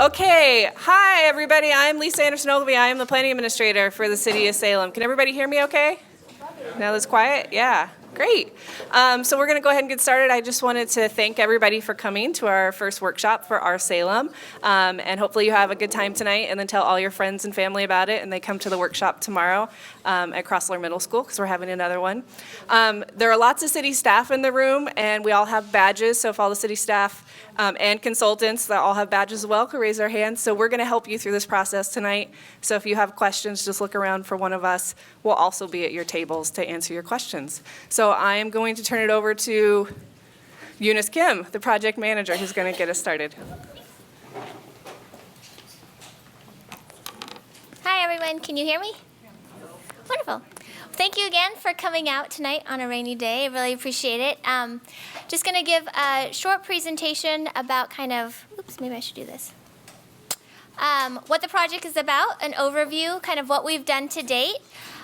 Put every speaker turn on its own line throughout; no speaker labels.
Okay, hi everybody. I'm Lisa Anderson-Ogilvy. I am the planning administrator for the city of Salem. Can everybody hear me okay? Now that's quiet? Yeah, great. So we're going to go ahead and get started. I just wanted to thank everybody for coming to our first workshop for our Salem. And hopefully you have a good time tonight and then tell all your friends and family about it and they come to the workshop tomorrow at Crossler Middle School because we're having another one. There are lots of city staff in the room and we all have badges. So if all the city staff and consultants that all have badges as well could raise their hands. So we're going to help you through this process tonight. So if you have questions, just look around for one of us. We'll also be at your tables to answer your questions. So I am going to turn it over to Eunice Kim, the project manager, who's going to get us started.
Hi everyone, can you hear me? Wonderful. Thank you again for coming out tonight on a rainy day. I really appreciate it. Just going to give a short presentation about maybe I should do this. What the project is about, an overview, kind of what we've done to date.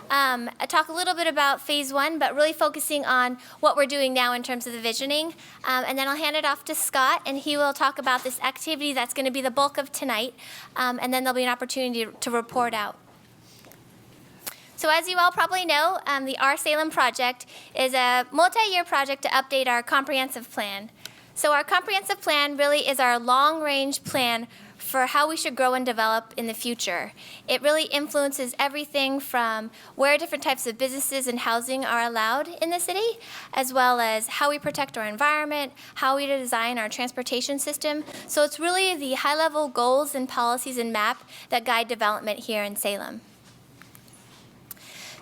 I talk a little bit about phase one, but really focusing on what we're doing now in terms of the visioning. And then I'll hand it off to Scott, and he will talk about this activity that's going to be the bulk of tonight. And then there'll be an opportunity to report out. So as you all probably know, the Our Salem Project is a multi-year project to update our comprehensive plan. So our comprehensive plan really is our long-range plan for how we should grow and develop in the future. It really influences everything from where different types of businesses and housing are allowed in the city, as well as how we protect our environment, how we design our transportation system. So it's really the high-level goals and policies and map that guide development here in Salem.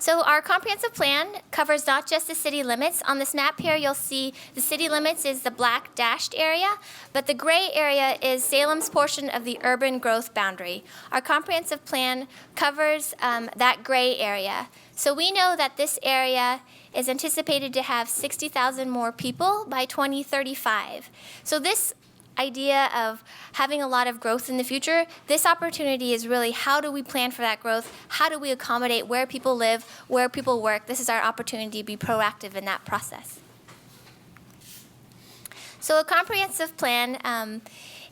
So our comprehensive plan covers not just the city limits. On this map here, you'll see the city limits is the black dashed area, but the gray area is Salem's portion of the urban growth boundary. Our comprehensive plan covers that gray area. So we know that this area is anticipated to have 60,000 more people by 2035. So this idea of having a lot of growth in the future, this opportunity is really how do we plan for that growth? How do we accommodate where people live, where people work? This is our opportunity to be proactive in that process. So a comprehensive plan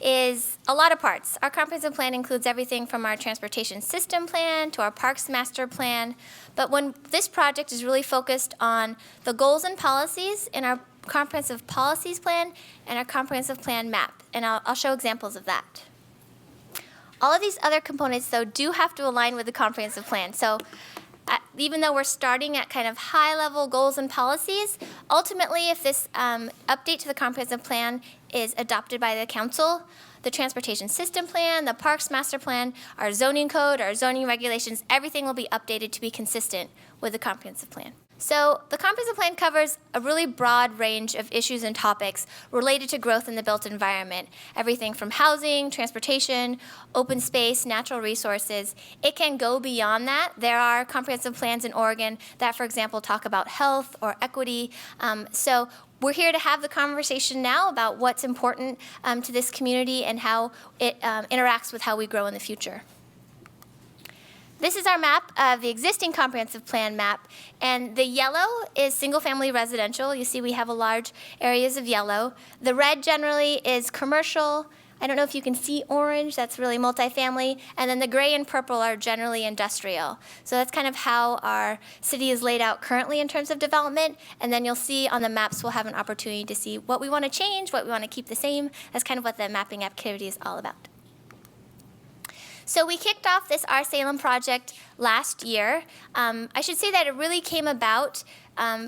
is a lot of parts. Our comprehensive plan includes everything from our transportation system plan to our parks master plan. But when this project is really focused on the goals and policies in our comprehensive policies plan and our comprehensive plan map, and I'll show examples of that. All of these other components, though, do have to align with the comprehensive plan. So even though we're starting at kind of high-level goals and policies, ultimately, if this update to the comprehensive plan is adopted by the council, the transportation system plan, the parks master plan, our zoning code, our zoning regulations, everything will be updated to be consistent with the comprehensive plan. So the comprehensive plan covers a really broad range of issues and topics related to growth in the built environment. Everything from housing, transportation, open space, natural resources. It can go beyond that. There are comprehensive plans in Oregon that, for example, talk about health or equity. So we're here to have the conversation now about what's important to this community and how it interacts with how we grow in the future. This is our map of the existing comprehensive plan map, and the yellow is single-family residential. You see we have a large areas of yellow. The red generally is commercial. I don't know if you can see orange, that's really multifamily, and then the gray and purple are generally industrial. So that's kind of how our city is laid out currently in terms of development, and then you'll see on the maps we'll have an opportunity to see what we want to change, what we want to keep the same. That's kind of what the mapping activity is all about. So we kicked off this Our Salem project last year. I should say that it really came about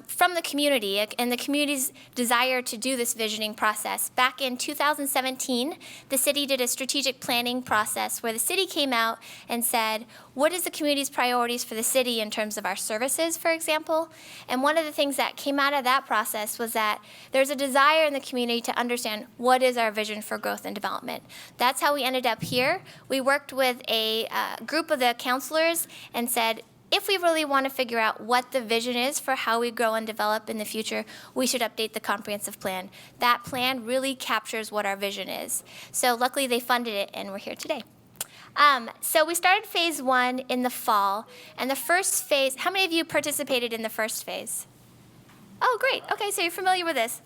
from the community and the community's desire to do this visioning process. Back in 2017, the city did a strategic planning process where the city came out and said, what is the community's priorities for the city in terms of our services, for example? And one of the things that came out of that process was that there's a desire in the community to understand what is our vision for growth and development. That's how we ended up here. We worked with a group of the counselors and said, if we really want to figure out what the vision is for how we grow and develop in the future, we should update the comprehensive plan. That plan really captures what our vision is. So luckily they funded it and we're here today. So we started phase one in the fall, and the first phase, how many of you participated in the first phase? Oh, great. Okay, so you're familiar with this.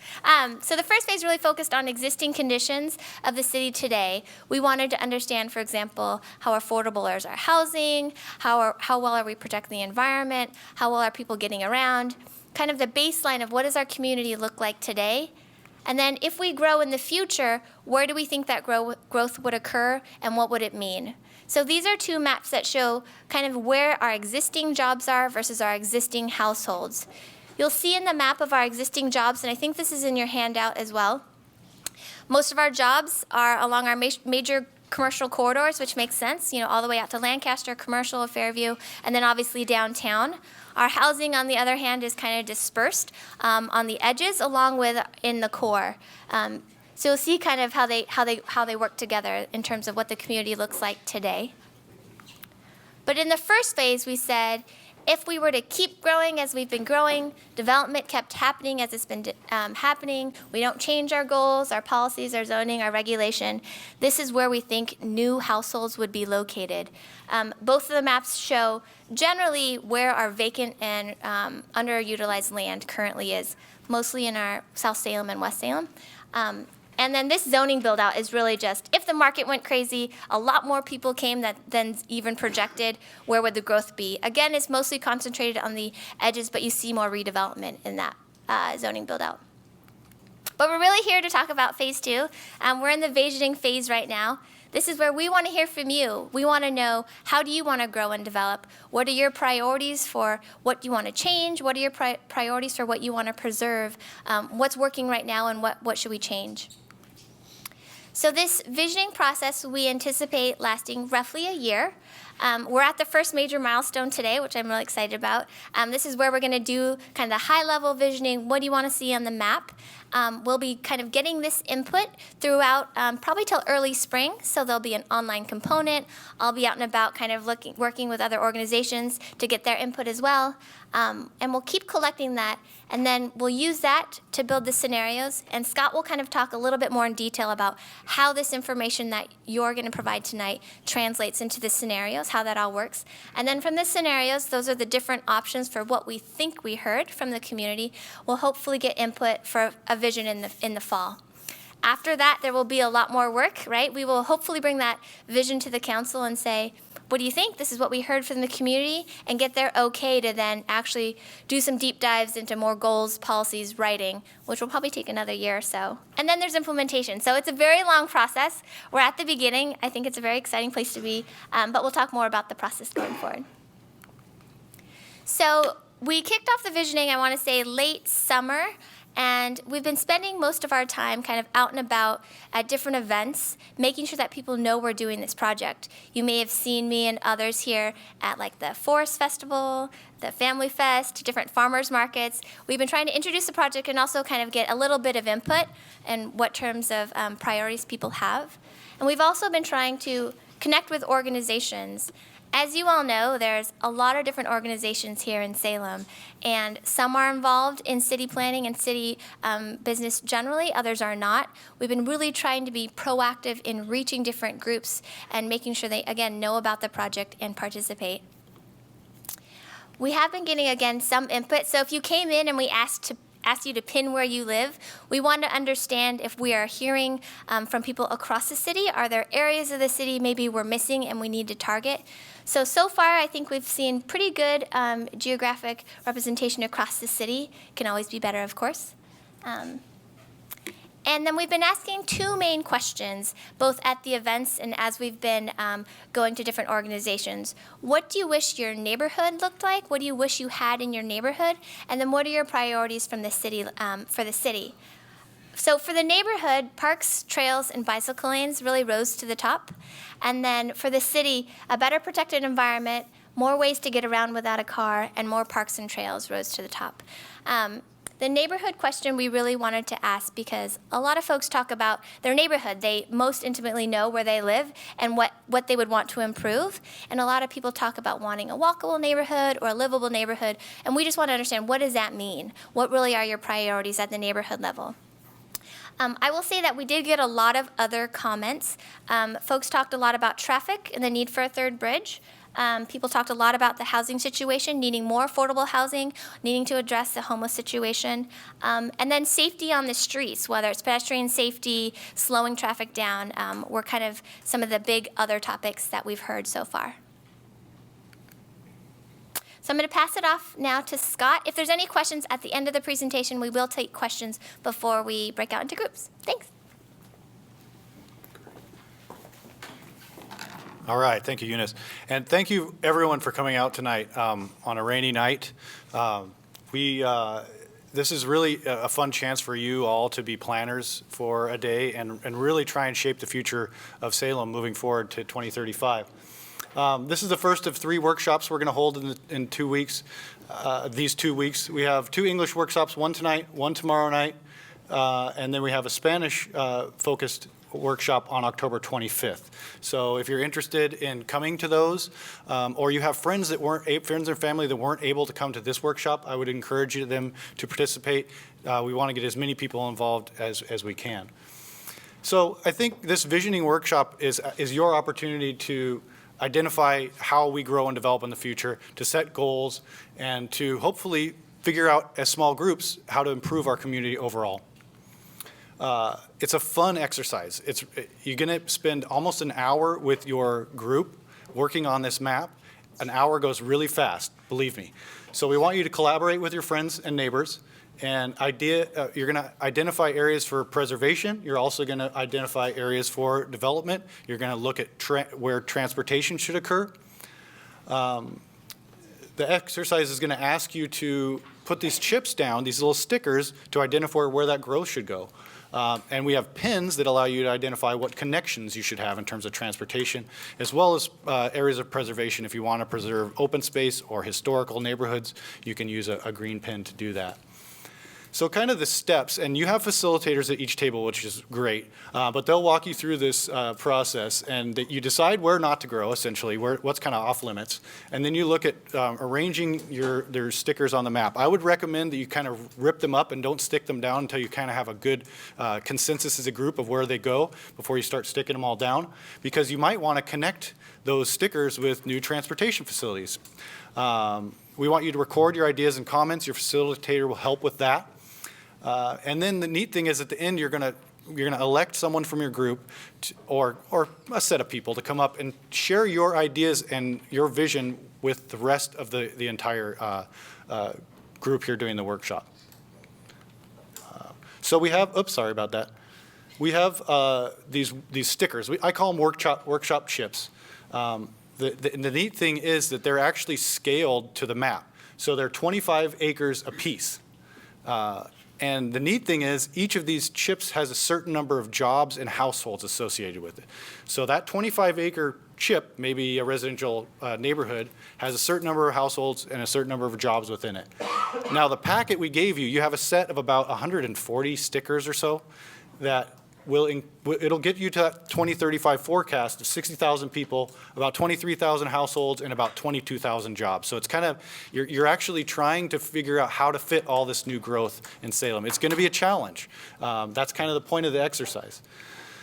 So the first phase really focused on existing conditions of the city today. We wanted to understand, for example, how affordable is our housing, how well are we protecting the environment, how well are people getting around, kind of the baseline of what does our community look like today. And then if we grow in the future, where do we think that growth would occur and what would it mean? So these are two maps that show kind of where our existing jobs are versus our existing households. You'll see in the map of our existing jobs, and I think this is in your handout as well, most of our jobs are along our major commercial corridors, which makes sense, all the way out to Lancaster, Commercial, Fairview, and then obviously downtown. Our housing, on the other hand, is kind of dispersed on the edges along with in the core. So you'll see kind of how they work together in terms of what the community looks like today. But in the first phase, we said, if we were to keep growing as we've been growing, development kept happening as it's been happening, we don't change our goals, our policies, our zoning, our regulation, this is where we think new households would be located. Both of the maps show generally where our vacant and underutilized land currently is, mostly in our South Salem and West Salem. And then this zoning build-out is really just, if the market went crazy, a lot more people came than even projected, where would the growth be? Again, it's mostly concentrated on the edges, but you see more redevelopment in that zoning build-out. But we're really here to talk about phase two. We're in the visioning phase right now. This is where we want to hear from you. We want to know, how do you want to grow and develop? What are your priorities for what you want to change? What are your priorities for what you want to preserve? What's working right now, and what should we change? So this visioning process we anticipate lasting roughly a year. We're at the first major milestone today, which I'm really excited about. This is where we're going to do kind of the high-level visioning. What do you want to see on the map? We'll be kind of getting this input throughout probably till early spring, so there'll be an online component. I'll be out and about kind of working with other organizations to get their input as well. And we'll keep collecting that, and then we'll use that to build the scenarios. And Scott will kind of talk a little bit more in detail about how this information that you're going to provide tonight translates into the scenarios, how that all works. And then from the scenarios, those are the different options for what we think we heard from the community. We'll hopefully get input for a vision in the fall. After that, there will be a lot more work, right? We will hopefully bring that vision to the council and say, what do you think? This is what we heard from the community, and get their okay to then actually do some deep dives into more goals, policies, writing, which will probably take another year or so. And then there's implementation. So it's a very long process. We're at the beginning. I think it's a very exciting place to be, but we'll talk more about the process going forward. So we kicked off the visioning, I want to say, late summer. And we've been spending most of our time kind of out and about at different events, making sure that people know we're doing this project. You may have seen me and others here at like the Forest Festival, the Family Fest, different farmers markets. We've been trying to introduce the project and also kind of get a little bit of input and what terms of priorities people have. And we've also been trying to connect with organizations. As you all know, there's a lot of different organizations here in Salem, and some are involved in city planning and city business generally, others are not. We've been really trying to be proactive in reaching different groups and making sure they, again, know about the project and participate. We have been getting, again, some input. So if you came in and we asked you to pin where you live, we want to understand if we are hearing from people across the city. Are there areas of the city maybe we're missing and we need to target? So far, I think we've seen pretty good geographic representation across the city. Can always be better, of course. And then we've been asking two main questions, both at the events and as we've been going to different organizations. What do you wish your neighborhood looked like? What do you wish you had in your neighborhood? And then what are your priorities from the city for the city? So for the neighborhood, parks, trails, and bicycle lanes really rose to the top. And then for the city, a better protected environment, more ways to get around without a car, and more parks and trails rose to the top. The neighborhood question we really wanted to ask because a lot of folks talk about their neighborhood. They most intimately know where they live and what they would want to improve. And a lot of people talk about wanting a walkable neighborhood or a livable neighborhood. And we just want to understand, what does that mean? What really are your priorities at the neighborhood level? I will say that we did get a lot of other comments. Folks talked a lot about traffic and the need for a third bridge. People talked a lot about the housing situation, needing more affordable housing, needing to address the homeless situation, and then safety on the streets, whether it's pedestrian safety, slowing traffic down, were kind of some of the big other topics that we've heard so far. So I'm going to pass it off now to Scott. If there's any questions at the end of the presentation, we will take questions before we break out into groups. Thanks.
All right, thank you, Eunice. And thank you, everyone, for coming out tonight on a rainy night. This is really a fun chance for you all to be planners for a day and really try and shape the future of Salem moving forward to 2035. This is the first of 3 workshops we're going to hold in 2 weeks. These 2 weeks, we have 2 English workshops, one tonight, one tomorrow night, and then we have a Spanish-focused workshop on October 25th. So if you're interested in coming to those, or you have friends and family that weren't able to come to this workshop, I would encourage them to participate. We want to get as many people involved as we can. So I think this visioning workshop is your opportunity to identify how we grow and develop in the future, to set goals, and to hopefully figure out as small groups how to improve our community overall. It's a fun exercise. You're going to spend almost an hour with your group working on this map. An hour goes really fast, believe me. So we want you to collaborate with your friends and neighbors. And you're going to identify areas for preservation. You're also going to identify areas for development. You're going to look at where transportation should occur. The exercise is going to ask you to put these chips down, these little stickers, to identify where that growth should go. And we have pins that allow you to identify what connections you should have in terms of transportation, as well as areas of preservation. If you want to preserve open space or historical neighborhoods, you can use a green pin to do that. So kind of the steps, and you have facilitators at each table, which is great, but they'll walk you through this process, and that you decide where not to grow, essentially, what's kind of off limits, and then you look at arranging their stickers on the map. I would recommend that you kind of rip them up and don't stick them down until you kind of have a good consensus as a group of where they go before you start sticking them all down, because you might want to connect those stickers with new transportation facilities. We want you to record your ideas and comments. Your facilitator will help with that. And then the neat thing is at the end, you're gonna elect someone from your group or a set of people to come up and share your ideas and your vision with the rest of the entire group here doing the workshop. So we have, oops, sorry about that. We have these stickers. I call them workshop chips. The neat thing is that they're actually scaled to the map. So they're 25 acres apiece. And the neat thing is each of these chips has a certain number of jobs and households associated with it. So that 25-acre chip, maybe a residential neighborhood, has a certain number of households and a certain number of jobs within it. Now the packet we gave you, you have a set of about 140 stickers or so that it'll get you to that 2035 forecast of 60,000 people, about 23,000 households, and about 22,000 jobs. So it's kind of, you're actually trying to figure out how to fit all this new growth in Salem. It's going to be a challenge. That's kind of the point of the exercise.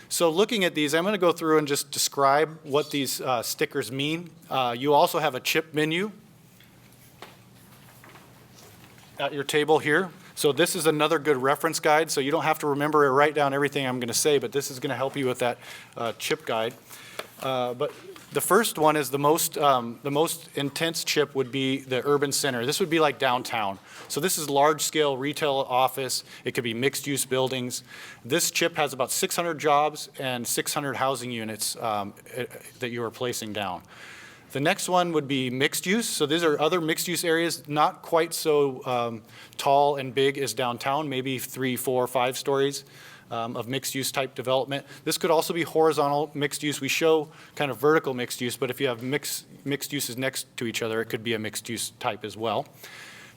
So looking at these, I'm going to go through and just describe what these stickers mean. You also have a chip menu at your table here. So this is another good reference guide, so you don't have to remember or write down everything I'm going to say, but this is going to help you with that chip guide. But the first one is the most intense chip would be the urban center. This would be like downtown. So this is large-scale retail office. It could be mixed-use buildings. This chip has about 600 jobs and 600 housing units that you are placing down. The next one would be mixed use. So these are other mixed use areas, not quite so tall and big as downtown, maybe 3, 4, 5 stories of mixed use type development. This could also be horizontal mixed use. We show kind of vertical mixed use, but if you have mixed uses next to each other, it could be a mixed use type as well.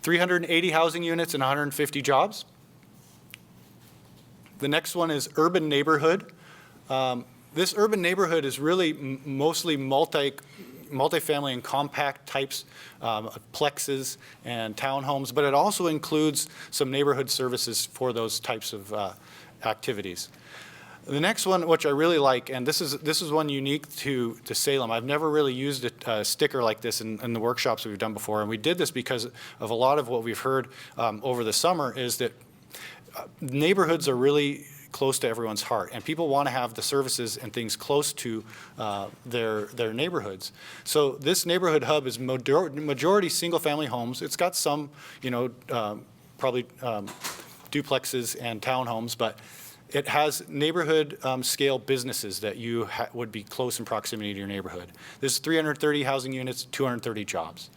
380 housing units and 150 jobs. The next one is urban neighborhood. This urban neighborhood is really mostly multifamily and compact types of plexes and townhomes, but it also includes some neighborhood services for those types of activities. The next one, which I really like, and this is one unique to Salem. I've never really used a sticker like this in the workshops we've done before, and we did this because of a lot of what we've heard over the summer is that neighborhoods are really close to everyone's heart, and people want to have the services and things close to their neighborhoods. So this neighborhood hub is majority single-family homes. It's got some, probably duplexes and townhomes, but it has neighborhood scale businesses that you would be close in proximity to your neighborhood. This is 330 housing units, 230 jobs.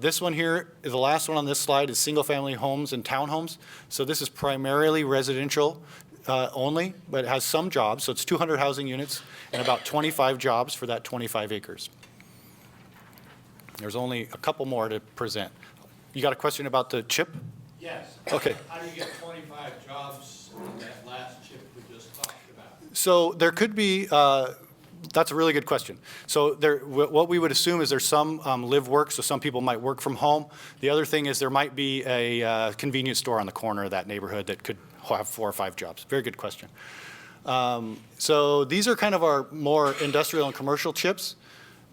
This one here, the last one on this slide, is single-family homes and townhomes. So this is primarily residential only, but it has some jobs. So it's 200 housing units and about 25 jobs for that 25 acres. There's only a couple more to present. You got a question about the chip?
Yes.
Okay.
How do you get 25 jobs in that last chip we just talked about?
So there could be, that's a really good question. So what we would assume is there's some live work, so some people might work from home. The other thing is there might be a convenience store on the corner of that neighborhood that could have 4 or 5 jobs. Very good question. So these are kind of our more industrial and commercial chips.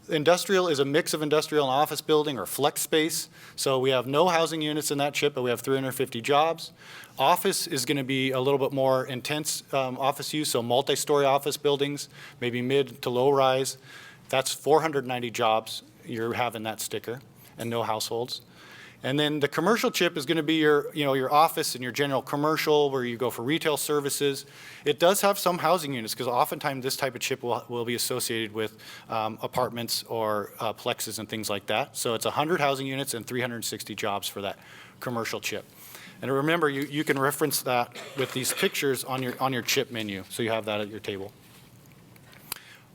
Industrial is a mix of industrial and office building or flex space. So we have no housing units in that chip, but we have 350 jobs. Office is going to be a little bit more intense office use, so multi-story office buildings, maybe mid to low rise. That's 490 jobs you're having that sticker, and no households. And then the commercial chip is going to be your office and your general commercial where you go for retail services. It does have some housing units because oftentimes this type of chip will be associated with apartments or plexes and things like that. So it's 100 housing units and 360 jobs for that commercial chip. And remember, you can reference that with these pictures on your chip menu, so you have that at your table.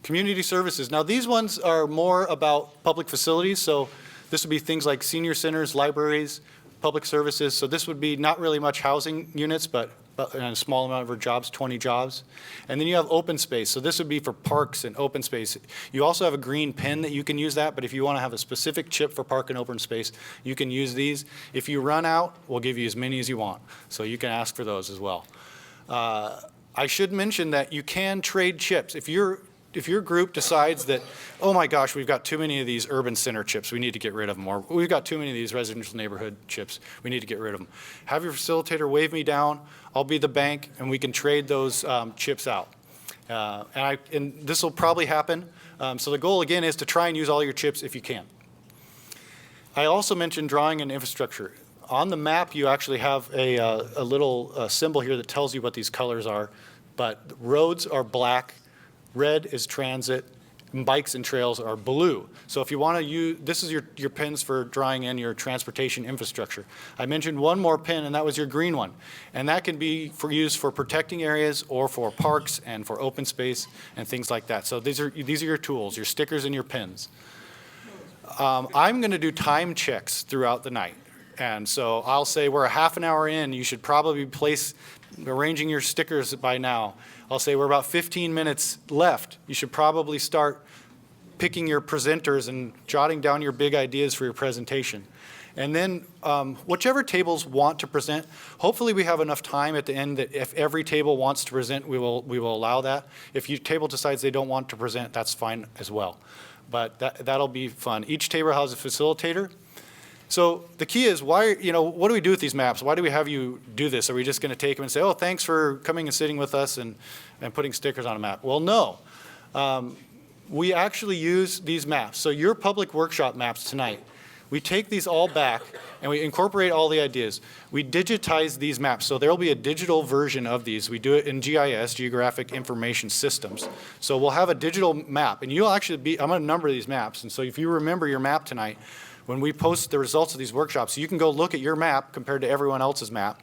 Community services. Now these ones are more about public facilities, so this would be things like senior centers, libraries, public services. So this would be not really much housing units, but a small amount of jobs, 20 jobs. And then you have open space. So this would be for parks and open space. You also have a green pin that you can use that, but if you want to have a specific chip for park and open space, you can use these. If you run out, we'll give you as many as you want. So you can ask for those as well. I should mention that you can trade chips. If your group decides that, oh my gosh, we've got too many of these urban center chips, we need to get rid of them, or we've got too many of these residential neighborhood chips, we need to get rid of them. Have your facilitator wave me down, I'll be the bank, and we can trade those chips out. And this will probably happen. So the goal again is to try and use all your chips if you can. I also mentioned drawing and infrastructure. On the map, you actually have a little symbol here that tells you what these colors are, but roads are black, red is transit, and bikes and trails are blue. So if you want to use, this is your pins for drawing in your transportation infrastructure. I mentioned one more pin, and that was your green one. And that can be used for protecting areas or for parks and for open space and things like that. So these are your tools, your stickers and your pins. I'm going to do time checks throughout the night. And so I'll say we're a half an hour in, you should probably arranging your stickers by now. I'll say we're about 15 minutes left. You should probably start picking your presenters and jotting down your big ideas for your presentation. And then whichever tables want to present, hopefully we have enough time at the end that if every table wants to present, we will allow that. If your table decides they don't want to present, that's fine as well. But that'll be fun. Each table has a facilitator. So the key is what do we do with these maps? Why do we have you do this? Are we just going to take them and say, oh, thanks for coming and sitting with us and putting stickers on a map? Well, no. We actually use these maps. So your public workshop maps tonight, we take these all back and we incorporate all the ideas. We digitize these maps. So there will be a digital version of these. We do it in GIS, Geographic Information Systems. So we'll have a digital map. And you'll actually I'm going to number these maps. And so if you remember your map tonight, when we post the results of these workshops, you can go look at your map compared to everyone else's map.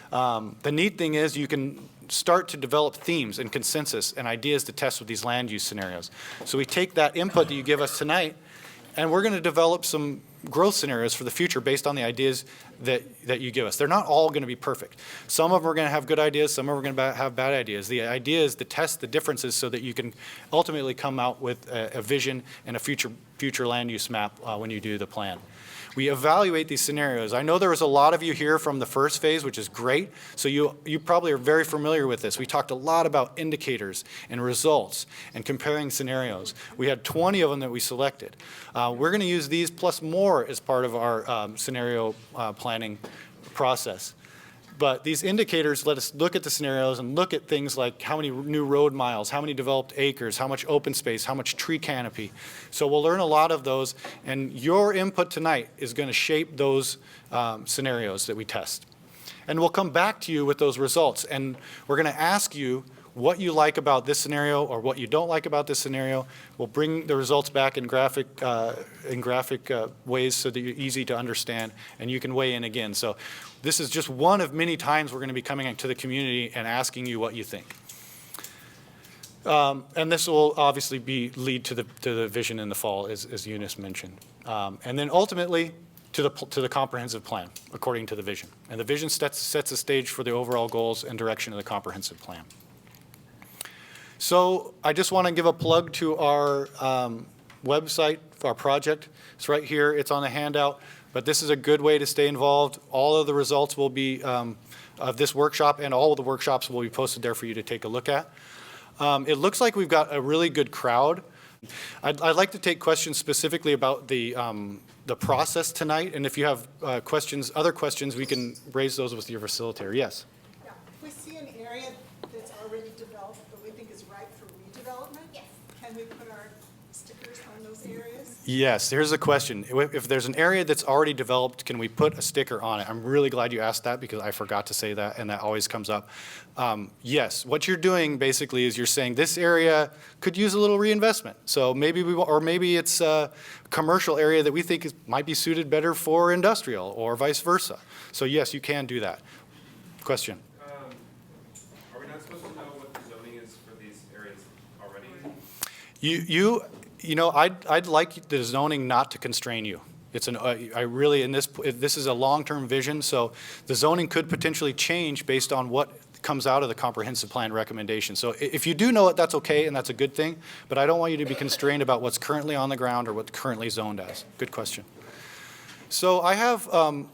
The neat thing is you can start to develop themes and consensus and ideas to test with these land use scenarios. So we take that input that you give us tonight, and we're going to develop some growth scenarios for the future based on the ideas that you give us. They're not all going to be perfect. Some of them are going to have good ideas, some of them are going to have bad ideas. The idea is to test the differences so that you can ultimately come out with a vision and a future land use map when you do the plan. We evaluate these scenarios. I know there was a lot of you here from the first phase, which is great. So you probably are very familiar with this. We talked a lot about indicators and results and comparing scenarios. We had 20 of them that we selected. We're going to use these plus more as part of our scenario planning process. But these indicators let us look at the scenarios and look at things like how many new road miles, how many developed acres, how much open space, how much tree canopy. So we'll learn a lot of those, and your input tonight is going to shape those scenarios that we test. And we'll come back to you with those results, and we're going to ask you what you like about this scenario or what you don't like about this scenario. We'll bring the results back in graphic ways so that you're easy to understand, and you can weigh in again. So this is just one of many times we're going to be coming to the community and asking you what you think. And this will obviously lead to the vision in the fall, as Eunice mentioned. And then ultimately to the comprehensive plan, according to the vision. And the vision sets the stage for the overall goals and direction of the comprehensive plan. So I just want to give a plug to our website, our project. It's right here. It's on the handout. But this is a good way to stay involved. All of the results will be of this workshop, and all of the workshops will be posted there for you to take a look at. It looks like we've got a really good crowd. I'd like to take questions specifically about the process tonight. And if you have other questions, we can raise those with your facilitator. Yes?
Yeah. If we see an area that's already developed but we think is ripe for redevelopment,
Yes.
can we put our stickers on those areas?
Yes, here's a question. If there's an area that's already developed, can we put a sticker on it? I'm really glad you asked that because I forgot to say that, and that always comes up. Yes, what you're doing basically is you're saying this area could use a little reinvestment. So maybe maybe it's a commercial area that we think might be suited better for industrial or vice versa. So yes, you can do that. Question?
Are we not supposed to know what the zoning is for these areas already?
You know, I'd like the zoning not to constrain you. It's this is a long-term vision, so the zoning could potentially change based on what comes out of the comprehensive plan recommendation. So if you do know it, that's okay, and that's a good thing, but I don't want you to be constrained about what's currently on the ground or what's currently zoned as. Good question. So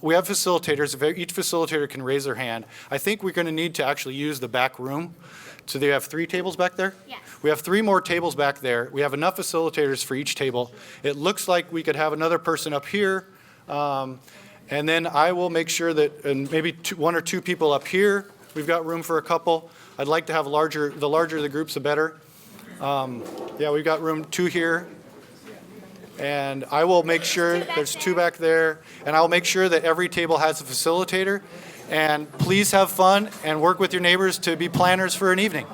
we have facilitators. If each facilitator can raise their hand, I think we're going to need to actually use the back room. So they have 3 tables back there?
Yes.
We have 3 more tables back there. We have enough facilitators for each table. It looks like we could have another person up here. And then I will make sure that, and maybe 1 or 2 people up here. We've got room for a couple. I'd like to have the larger the groups, the better. Yeah, we've got room 2 here. And I will make sure there's 2 back there. And I'll make sure that every table has a facilitator. And please have fun and work with your neighbors to be planners for an evening.